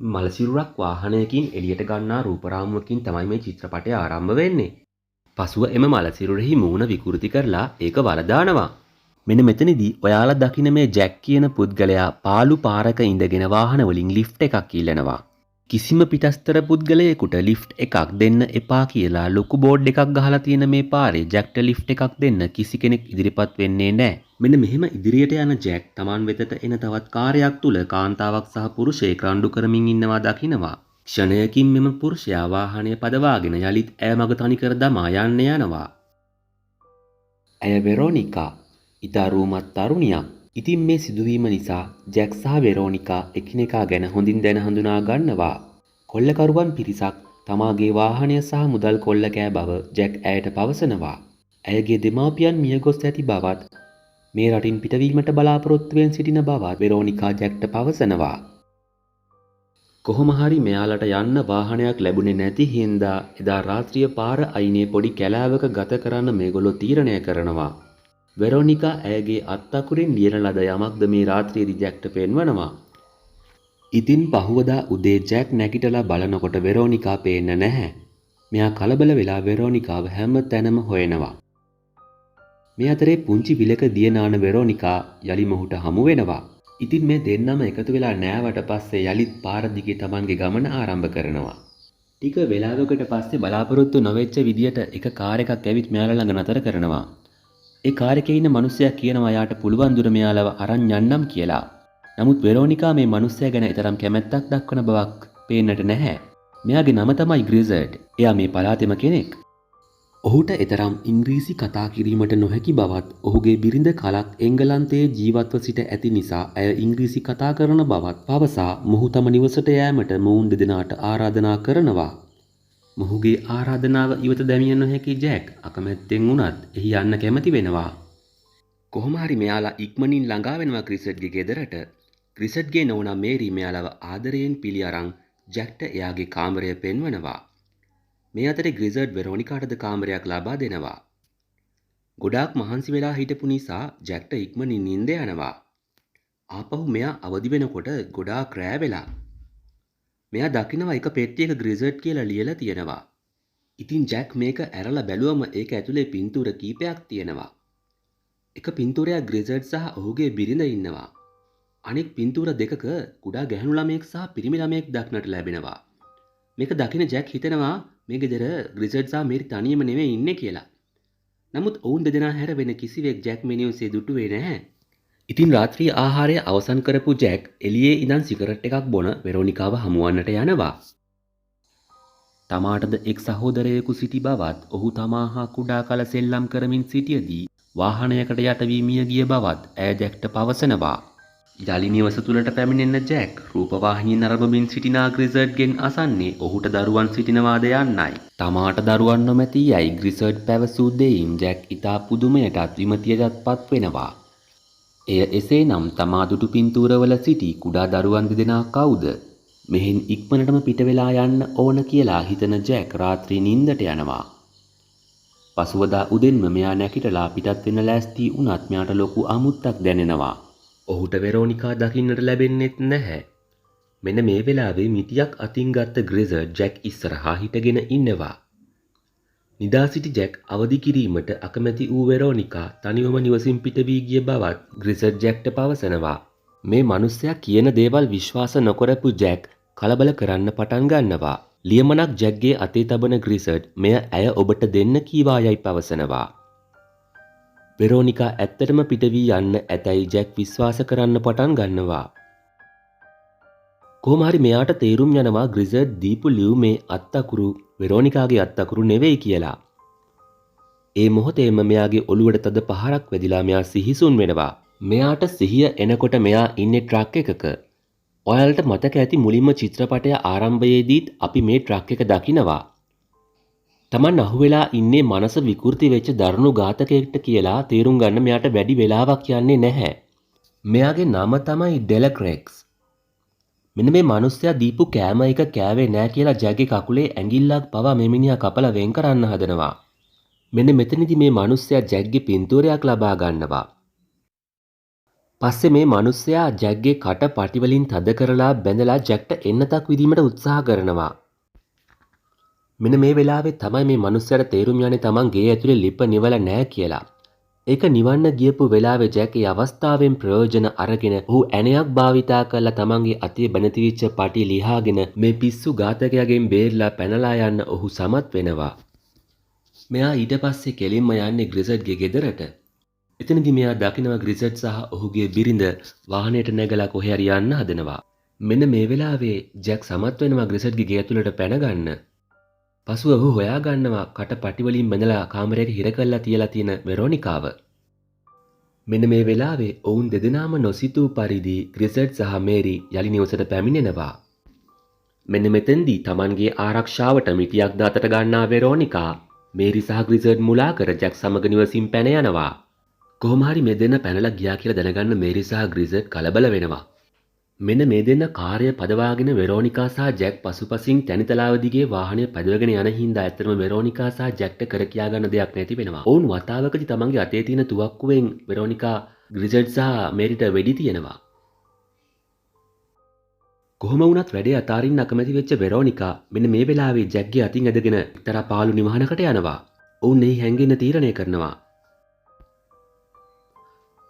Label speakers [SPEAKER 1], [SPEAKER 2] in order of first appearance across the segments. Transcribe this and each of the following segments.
[SPEAKER 1] මලසිරුරක් වාහනයකින් එළියට ගන්නා රූපරාමුවකින් තමයි මේ චිත්‍රපටය ආරම්භ වෙන්නේ. පසුව එම මලසිරුරෙහි මූණ විකෘති කරලා ඒක වලදානවා. මෙන්න මෙතනදී ඔයාලා දකින මේ ජැක් කියන පුද්ගලයා පාළු පාරක ඉඳගෙන වාහන වලින් ලිෆ්ට් එකක් ඉල්ලනවා. කිසිම පිටස්තර පුද්ගලයෙකුට ලිෆ්ට් එකක් දෙන්න එපා කියලා ලොකු බෝඩ් එකක් ගහලා තියෙන මේ පාරේ ජැක්ට ලිෆ්ට් එකක් දෙන්න කිසි කෙනෙක් ඉදිරිපත් වෙන්නේ නැහැ. මෙන්න මෙහෙම ඉදිරියට යන ජැක් Taman වෙතට එන තවත් කාර්යයක් තුල කාන්තාවක් සහ පුරුෂයෙක් රණ්ඩු කරමින් ඉන්නවා දකිනවා. ක්ෂණයකින් මෙම පුරුෂයා වාහනය පදවාගෙන යලිත් ඇය මග තනිකර දමා යන්න යනවා. ඇය වෙරෝනිකා, ඉතා රූමත් තරුණියක්. ඉතින් මේ සිදුවීම නිසා ජැක් සහ වෙරෝනිකා එකිනෙකා ගැන හොඳින් දැන හඳුනා ගන්නවා. කොල්ලකරුවන් පිරිසක් තමාගේ වාහනය සහ මුදල් කොල්ල කෑ බව ජැක් ඇයට පවසනවා. ඇයගේ දෙමාපියන් මියගොස් ඇති බවත් මේ රටින් පිටවීමට බලාපොරොත්තුවෙන් සිටින බවත් වෙරෝනිකා ජැක්ට පවසනවා. කොහොම හරි මෙයාලට යන්න වාහනයක් ලැබුණේ නැති හින්දා එදා රාත්‍රිය පාර අයිනේ පොඩි කැලෑවක ගත කරන්න මේගොල්ලෝ තීරණය කරනවා. වෙරෝනිකා ඇයගේ අත්තකුරින් ලියන ලද යමක්ද මේ රාත්‍රියේදී ජැක්ට පෙන්වනවා. ඉතින් පහුවදා උදේ ජැක් නැගිටලා බලනකොට වෙරෝනිකා පේන්න නැහැ. මෙයා කලබල වෙලා වෙරෝනිකාව හැම තැනම හොයනවා. මේ අතරේ පුංචි විලක දිය නාන වෙරෝනිකා යලි මොහුට හමු වෙනවා. ඉතින් මේ දෙන්නම එකතු වෙලා නෑවට පස්සේ යලිත් පාර දිගේ Tamanගේ ගමන ආරම්භ කරනවා. ටික වෙලාවකට පස්සේ බලාපොරොත්තු නොවෙච්ච විදියට එක කාර් එකක් ඇවිත් මෙයාලා ළඟ නතර කරනවා. ඒ කාර් එකේ ඉන්න මිනිස්සයා කියනවා යාට පුළුවන් දුර මෙයාලව අරන් යන්නම් කියලා. නමුත් වෙරෝනිකා මේ මිනිස්සයා ගැන තරම් කැමැත්තක් දක්වන බවක් පේන්නට නැහැ. මෙයාගේ නම තමයි ග්‍රිසර්ඩ්. එයා මේ පළාතෙම කෙනෙක්. ඔහුට තරම් ඉංග්‍රීසි කතා කිරීමට නොහැකි බවත් ඔහුගේ බිරිඳ කලක් එංගලන්තයේ ජීවත්ව සිට ඇති නිසා ඇය ඉංග්‍රීසි කතා කරන බවත් පවසා මොහු තම නිවසට යෑමට මොවුන් දෙදෙනාට ආරාධනා කරනවා. මොහුගේ ආරාධනාව ඉවත දැමිය නොහැකි ජැක් අකමැත්තෙන් වුණත් එහි යන්න කැමති වෙනවා. කොහොම හරි මෙයාලා ඉක්මනින් ළඟා වෙනවා ග්‍රිසර්ඩ්ගේ ගෙදරට. ග්‍රිසර්ඩ්ගේ නෝනා මේරි මෙයාලව ආදරයෙන් පිළි අරන් ජැක්ට එයාගේ කාමරය පෙන්වනවා. මේ අතරේ ග්‍රිසර්ඩ් වෙරෝනිකාටද කාමරයක් ලබා දෙනවා. ගොඩාක් මහන්සි වෙලා හිටපු නිසා ජැක්ට ඉක්මනින් නිින්ද යනවා. ආපහු මෙයා අවදි වෙනකොට ගොඩාක් රෑ වෙලා. මෙයා දකිනවා එක පෙට්ටියක ග්‍රිසර්ඩ් කියලා ලියලා තියෙනවා. ඉතින් ජැක් මේක ඇරලා බැලුවම ඒක ඇතුලේ පින්තූර කීපයක් තියෙනවා. එක පින්තූරයක් ග්‍රිසර්ඩ් සහ ඔහුගේ බිරිඳ ඉන්නවා. අනෙක් පින්තූර දෙකක කුඩා ගැහැණු ළමයෙක් සහ පිරිමි ළමයෙක් දක්නට ලැබෙනවා. මේක දකින ජැක් හිතනවා මේ ගෙදර ග්‍රිසර්ඩ් සහ මේරි තනියම නෙවෙයි ඉන්නේ කියලා. නමුත් ඔවුන් දෙදෙනා හැර වෙන කිසිවෙක් ජැක් මෙනියුසේ දුටුවේ නැහැ. ඉතින් රාත්‍රී ආහාරය අවසන් කරපු ජැක් එළියේ ඉඳන් සිගරට් එකක් බොන වෙරෝනිකාව හමුවන්නට යනවා. තමාටද එක් සහෝදරයෙකු සිටි බවත් ඔහු තමා හා කුඩා කල සෙල්ලම් කරමින් සිටියදී වාහනයකට යට වී මිය ගිය බවත් ඇය ජැක්ට පවසනවා. යලි නිවස තුලට පැමිණෙන ජැක් රූපවාහිනියෙන් අරඹමින් සිටින ග්‍රිසර්ඩ්ගෙන් අසන්නේ ඔහුට දරුවන් සිටිනවාද යන්නයි. තමාට දරුවන් නොමැති යයි ග්‍රිසර්ඩ් පැවසූ දෙයින් ජැක් ඉතා පුදුමයටත් විමතියටත්පත් වෙනවා. එය එසේනම් තමා දුටු පින්තූරවල සිටි කුඩා දරුවන් දෙදෙනා කවුද? මෙහෙන් ඉක්මනටම පිට වෙලා යන්න ඕන කියලා හිතන ජැක් රාත්‍රී නිින්දට යනවා. පසුවදා උදෙන්ම මෙයා නැගිටලා පිටත් වෙන්න ලෑස්ති වුණත් මෙයාට ලොකු අමුත්තක් දැනෙනවා. ඔහුට වෙරෝනිකා දකින්නට ලැබෙන්නේත් නැහැ. මෙන්න මේ වෙලාවේ මිටියක් අතින් ගත්ත ග්‍රිසර්ඩ් ජැක් ඉස්සරහා හිටගෙන ඉන්නවා. නිදා සිටි ජැක් අවදි කිරීමට අකමැති වූ වෙරෝනිකා තනිවම නිවසින් පිට වී ගිය බවත් ග්‍රිසර්ඩ් ජැක්ට පවසනවා. මේ මිනිස්සයා කියන දේවල් විශ්වාස නොකරපු ජැක් කලබල කරන්න පටන් ගන්නවා. ලියමනක් ජැක්ගේ අතේ තබන ග්‍රිසර්ඩ් මෙය ඇය ඔබට දෙන්න කීවා යයි පවසනවා. වෙරෝනිකා ඇත්තටම පිට වී යන්න ඇතැයි ජැක් විශ්වාස කරන්න පටන් ගන්නවා. කොහොම හරි මෙයාට තේරුම් යනවා ග්‍රිසර්ඩ් දීපු ලියුමේ අත්තකුරු වෙරෝනිකාගේ අත්තකුරු නෙවෙයි කියලා. ඒ මොහොතේම මෙයාගේ ඔළුවට තද පහරක් වැදිලා මෙයා සිහිසුන් වෙනවා. මෙයාට සිහිය එනකොට මෙයා ඉන්නේ ට්‍රක් එකක. ඔයාලට මතක ඇති මුලින්ම චිත්‍රපටය ආරම්භයේදීත් අපි මේ ට්‍රක් එක දකිනවා. තමන් අහුවෙලා ඉන්නේ මනස විකෘති වෙච්ච දරුණු ඝාතකයෙක්ට කියලා තේරුම් ගන්න මෙයාට වැඩි වෙලාවක් යන්නේ නැහැ. මෙයාගේ නම තමයි ඩෙලක්‍රෙක්ස්. මෙන්න මේ මිනිස්සයා දීපු කෑම එක කෑවේ නෑ කියලා ජැක්ගේ කකුලේ ඇඟිල්ලක් පවා මේ මිනිහා කපලා වෙන් කරන්න හදනවා. මෙන්න මෙතනදී මේ මිනිස්සයා ජැක්ගේ පින්තූරයක් ලබා ගන්නවා. පස්සේ මේ මිනිස්සයා ජැක්ගේ කට පටි වලින් තද කරලා බැඳලා ජැක්ට එන්නතක් විදීමට උත්සාහ කරනවා. මෙන්න මේ වෙලාවේ තමයි මේ මිනිස්සයාට තේරුම් යන්නේ තමන් ගේ ඇතුලේ ලිප නිවලා නැහැ කියලා. ඒක නිවන්න ගියපු වෙලාවේ ජැක් ඒ අවස්ථාවෙන් ප්‍රයෝජන අරගෙන ඔහු ඇණයක් භාවිතා කරලා තමන්ගේ අතේ බැඳතිවිච්ච පටි ලිහාගෙන මේ පිස්සු ඝාතකයාගෙන් බේරලා පැනලා යන්න ඔහු සමත් වෙනවා. මෙයා ඊට පස්සේ කෙලින්ම යන්නේ ග්‍රිසඩ්ගේ ගෙදරට. එතනදී මෙයා දකිනවා ග්‍රිසඩ් සහ ඔහුගේ බිරිඳ වාහනයට නැගලා කොහේ හරි යන්න හදනවා. මෙන්න මේ වෙලාවේ ජැක් සමත් වෙනවා ග්‍රිසඩ්ගේ ගේ ඇතුළට පැන ගන්න. පසුව ඔහු හොයා ගන්නවා කට පටි වලින් බැඳලා කාමරයක හිර කරලා තියලා තියෙන වෙරෝනිකාව. මෙන්න මේ වෙලාවේ ඔවුන් දෙදෙනාම නොසිතූ පරිදි ග්‍රිසඩ් සහ මේරි යලි නිවසට පැමිණෙනවා. මෙන්න මෙතෙන්දී Tamanගේ ආරක්ෂාවට මිටියක් දාතට ගන්නා වෙරෝනිකා මේරි සහ ග්‍රිසඩ් මුලා කර ජැක් සමග නිවසින් පැන යනවා. කොහොම හරි මේ දෙන්න පැනලා ගියා කියලා දැනගන්න මේරි සහ ග්‍රිසඩ් කලබල වෙනවා. මෙන්න මේ දෙන්න කාර්ය පදවාගෙන වෙරෝනිකා සහ ජැක් පසුපසින් තැනිතලාව දිගේ වාහනය පැදවගෙන යන හින්දා ඇත්තටම වෙරෝනිකා සහ ජැක්ට කර කියා ගන්න දෙයක් නැති වෙනවා. ඔවුන් වතාවකදී තමන්ගේ අතේ තියෙන තුවක්කුවෙන් වෙරෝනිකා ග්‍රිසඩ් සහ මේරිට වෙඩි තියනවා. කොහොම වුණත් වැඩේ අතාරින්න අකමැති වෙච්ච වෙරෝනිකා මෙන්න මේ වෙලාවේ ජැක්ගේ අතින් ඇදගෙන එක්තරා පාළු නිවහනකට යනවා. ඔවුන් එහි හැංගෙන්න තීරණය කරනවා.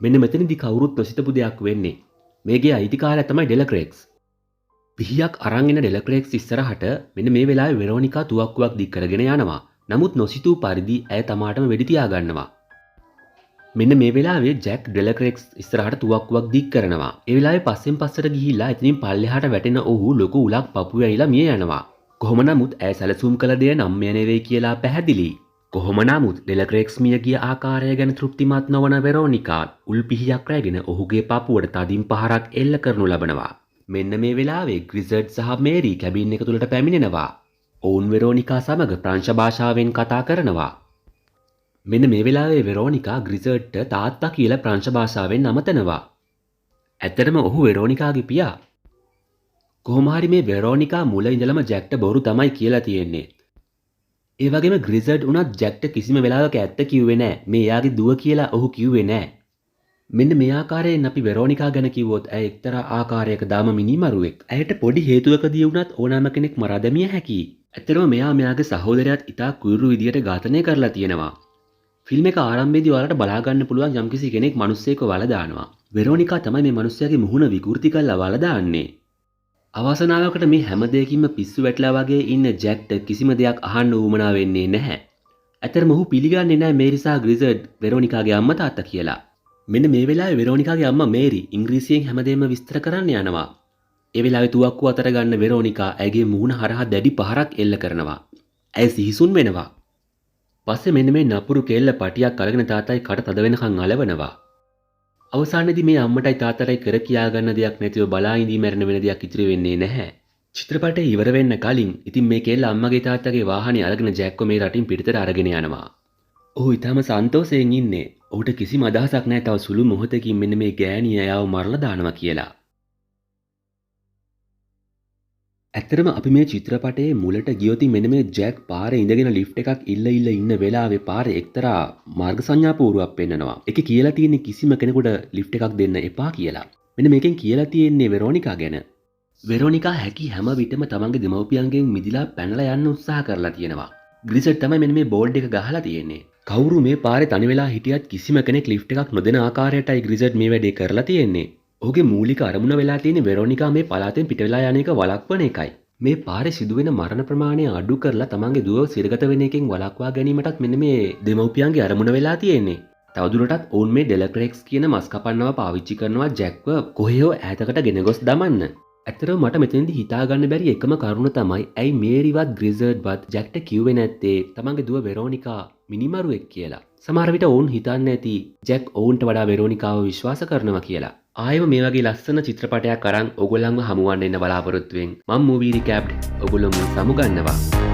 [SPEAKER 1] මෙන්න මෙතනදී කවුරුත් නොසිතපු දෙයක් වෙන්නේ. මේගේ අයිතිකාරයා තමයි ඩෙලක්‍රේක්ස්. පිහියක් අරන් එන ඩෙලක්‍රේක්ස් ඉස්සරහට මෙන්න මේ වෙලාවේ වෙරෝනිකා තුවක්කුවක් දික් කරගෙන යනවා. නමුත් නොසිතූ පරිදි ඇය තමාටම වෙඩි තියා ගන්නවා. මෙන්න මේ වෙලාවේ ජැක් ඩෙලක්‍රේක්ස් ඉස්සරහට තුවක්කුවක් දික් කරනවා. ඒ වෙලාවේ පස්සෙන් පස්සට ගිහිල්ලා එතනින් පල්ලෙහාට වැටෙන ඔහු ලොකු උලක් පපුවේ ඇනිලා මිය යනවා. කොහොම නමුත් ඇය සැලසුම් කළ දේ නම් නෙවෙයි කියලා පැහැදිලි. කොහොම නමුත් ඩෙලක්‍රේක්ස් මිය ගිය ආකාරය ගැන තෘප්තිමත් නොවන වෙරෝනිකා උල් පිහියක් රැගෙන ඔහුගේ පපුවට තදින් පහරක් එල්ල කරනු ලබනවා. මෙන්න මේ වෙලාවේ ග්‍රිසඩ් සහ මේරි කැබින් එක තුලට පැමිණෙනවා. ඔවුන් වෙරෝනිකා සමග ප්‍රංශ භාෂාවෙන් කතා කරනවා. මෙන්න මේ වෙලාවේ වෙරෝනිකා ග්‍රිසඩ්ට තාත්තා කියලා ප්‍රංශ භාෂාවෙන් නමතනවා. ඇත්තටම ඔහු වෙරෝනිකාගේ පියා. කොහොම හරි මේ වෙරෝනිකා මුල ඉඳලම ජැක්ට බොරු තමයි කියලා තියෙන්නේ. ඒ වගේම ග්‍රිසඩ් උනත් ජැක්ට කිසිම වෙලාවක ඇත්ත කිව්වේ නැහැ. මේ එයාගේ දුව කියලා ඔහු කිව්වේ නැහැ. මෙන්න මේ ආකාරයෙන් අපි වෙරෝනිකා ගැන කිව්වොත් ඇය එක්තරා ආකාරයක දාම මිනිමරුවෙක්. ඇයට පොඩි හේතුවකදී වුණත් ඕනෑම කෙනෙක් මරා දැමිය හැකියි. ඇත්තටම මෙයා මෙයාගේ සහෝදරයාත් ඉතා කුයුරු විදියට ඝාතනය කරලා තියෙනවා. ෆිල්ම් එක ආරම්භයේදී ඔයාලට බලා ගන්න පුළුවන් යම්කිසි කෙනෙක් මිනිස්සෙක්ව වල දානවා. වෙරෝනිකා තමයි මේ මිනිස්සයාගේ මුහුණ විකෘති කරලා වල දාන්නේ. අවසනාවකට මේ හැම දෙයකින්ම පිස්සු වැටලා වගේ ඉන්න ජැක්ට කිසිම දෙයක් අහන්න උවමනා වෙන්නේ නැහැ. ඇත්තටම ඔහු පිළිගන්නේ නැහැ මේරි සහ ග්‍රිසඩ් වෙරෝනිකාගේ අම්මා තාත්තා කියලා. මෙන්න මේ වෙලාවේ වෙරෝනිකාගේ අම්මා මේරි ඉංග්‍රීසියෙන් හැමදේම විස්තර කරන්න යනවා. ඒ වෙලාවේ තුවක්කුව අතර ගන්න වෙරෝනිකා ඇගේ මුහුණ හරහා දැඩි පහරක් එල්ල කරනවා. ඇය සිහිසුන් වෙනවා. පස්සේ මෙන්න මේ නපුරු කෙල්ල පටියක් අරගෙන තාත්තයි කට තද වෙනකන් අලවනවා. අවසානයේදී මේ අම්මටයි තාත්තටයි කර කියා ගන්න දෙයක් නැතිව බලා ඉඳී මැරෙන වෙන දෙයක් ඉතුරු වෙන්නේ නැහැ. චිත්‍රපටය ඉවර වෙන්න කලින් ඉතින් මේ කෙල්ල අම්මගේ තාත්තගේ වාහනේ අරගෙන ජැක්ව මේ රටින් පිටතට අරගෙන යනවා. ඔහු ඊටම සන්තෝෂයෙන් ඉන්නේ. ඔහුට කිසිම අදහසක් නැහැ තව සුළු මොහොතකින් මෙන්න මේ ගෑණිය එයාව මරලා දානවා කියලා. ඇත්තටම අපි මේ චිත්‍රපටයේ මුලට ගියොත් මෙන්න මේ ජැක් පාරේ ඉඳගෙන ලිෆ්ට් එකක් ඉල්ල ඉන්න වෙලාවේ පාරේ එක්තරා මාර්ග සංඥා පූර්වයක් පෙන්නනවා. ඒකේ කියලා තියෙන්නේ කිසිම කෙනෙකුට ලිෆ්ට් එකක් දෙන්න එපා කියලා. මෙන්න මේකෙන් කියලා තියෙන්නේ වෙරෝනිකා ගැන. වෙරෝනිකා හැකි හැම විටම තමන්ගේ දෙමව්පියන්ගෙන් මිදිලා පැනලා යන්න උත්සාහ කරලා තියෙනවා. ග්‍රිසඩ් තමයි මෙන්න මේ බෝල්ඩ් එක ගහලා තියෙන්නේ. කවුරු මේ පාරේ තනි වෙලා හිටියත් කිසිම කෙනෙක් ලිෆ්ට් එකක් නොදෙන ආකාරයටයි ග්‍රිසඩ් මේ වැඩේ කරලා තියෙන්නේ. ඔහුගේ මූලික අරමුණ වෙලා තියෙන වෙරෝනිකා මේ පළාතෙන් පිට වෙලා යන එක වළක්වන එකයි. මේ පාරේ සිදුවෙන මරණ ප්‍රමාණය අඩු කරලා තමන්ගේ දුව සිරගත වෙන එකෙන් වළක්වා ගැනීමටත් මෙන්න මේ දෙමව්පියන්ගේ අරමුණ වෙලා තියෙන්නේ. තවදුරටත් ඔවුන් මේ ඩෙලක්‍රේක්ස් කියන මස් කපන්නව පාවිච්චි කරනවා ජැක්ව කොහෙෝ ඈතකට ගෙන ගොස් දමන්න. ඇත්තටම මට මෙතනදී හිතා ගන්න බැරි එකම කරුණ තමයි ඇයි මේරිවත් ග්‍රිසඩ්වත් ජැක්ට කිව්වේ නැත්තේ තමන්ගේ දුව වෙරෝනිකා මිනිමරුවෙක් කියලා. සමහර විට ඔවුන් හිතන්නේ නැති ජැක් ඔවුන්ට වඩා වෙරෝනිකාව විශ්වාස කරනවා කියලා. ආයෙම මේ වගේ ලස්සන චිත්‍රපටයක් අරන් ඔයගොල්ලන්ව හමුවන්න එන්න බලාපොරොත්තු වෙමින් මම මූවී රිකැප්ඩ් ඔයගොල්ලෝ සමුගන්නවා.